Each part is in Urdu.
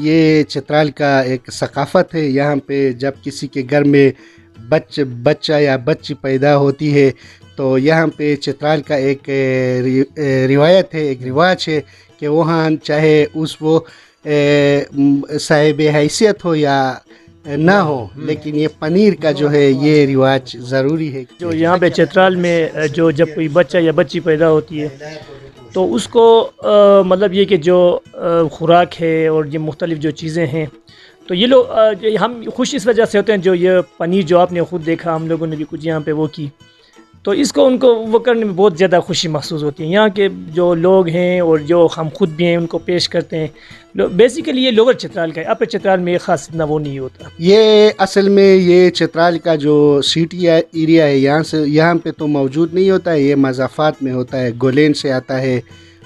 یہ چترال کا ایک ثقافت ہے. یہاں پہ جب کسی کے گھر میں بچہ یا بچی پیدا ہوتی ہے تو یہاں پہ چترال کا ایک روایت ہے, ایک رواج ہے کہ وہاں چاہے وہ صاحب حیثیت ہو یا نہ ہو, لیکن یہ پنیر کا جو ہے یہ رواج ضروری ہے. جو یہاں پہ چترال میں جب کوئی بچہ یا بچی پیدا ہوتی ہے تو اس کو مطلب یہ کہ جو خوراک ہے اور یہ مختلف جو چیزیں ہیں تو یہ لوگ ہم خوش اس وجہ سے ہوتے ہیں. جو یہ پنیر جو آپ نے خود دیکھا, ہم لوگوں نے بھی کچھ یہاں پہ وہ کی, تو اس کو ان کو وہ کرنے میں بہت زیادہ خوشی محسوس ہوتی ہے. یہاں کے جو لوگ ہیں اور جو ہم خود بھی ہیں ان کو پیش کرتے ہیں. بیسیکلی یہ لوور چترال کا ہے, اپر چترال میں خاص اتنا وہ نہیں ہوتا. یہ اصل میں یہ چترال کا جو سٹی ایریا ہے یہاں پہ تو موجود نہیں ہوتا ہے. یہ مضافات میں ہوتا ہے, گولین سے آتا ہے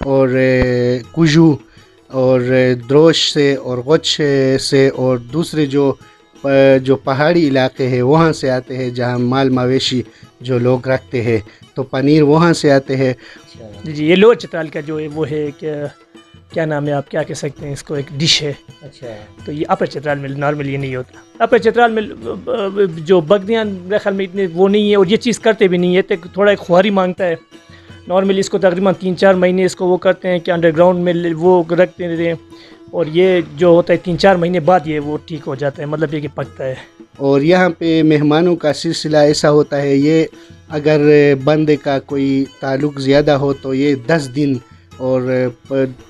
اور کجو اور دروش سے اور غچ سے اور دوسرے جو پہاڑی علاقے ہیں وہاں سے آتے ہیں جہاں مال مویشی جو لوگ رکھتے ہیں, تو پنیر وہاں سے آتے ہیں. جی یہ لوور چترال کا جو ہے وہ ہے کہ کیا نام ہے, آپ کیا کہہ سکتے ہیں اس کو, ایک ڈش ہے. تو یہ اپر چترال میں نارمل یہ نہیں ہوتا. اپر چترال میں جو بکریاں میرے خیال میں اتنے وہ نہیں ہے اور یہ چیز کرتے بھی نہیں ہے. تھوڑا ایک خواری مانگتا ہے. نارملی اس کو تقریباً 3-4 مہینے اس کو وہ کرتے ہیں کہ انڈر گراؤنڈ میں وہ رکھتے ہیں, اور یہ جو ہوتا ہے 3-4 مہینے بعد یہ وہ ٹھیک ہو جاتا ہے, مطلب یہ کہ پکتا ہے. اور یہاں پہ مہمانوں کا سلسلہ ایسا ہوتا ہے, یہ اگر بندے کا کوئی تعلق زیادہ ہو تو یہ 10 دن اور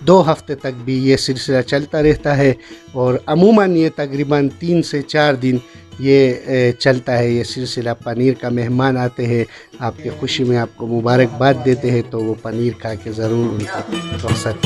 2 ہفتے تک بھی یہ سلسلہ چلتا رہتا ہے. اور عموماً یہ تقریباً 3 سے 4 دن یہ چلتا ہے یہ سلسلہ. پنیر کا مہمان آتے ہیں, آپ کی خوشی میں آپ کو مبارکباد دیتے ہیں, تو وہ پنیر کھا کے ضرور ان کو رخصت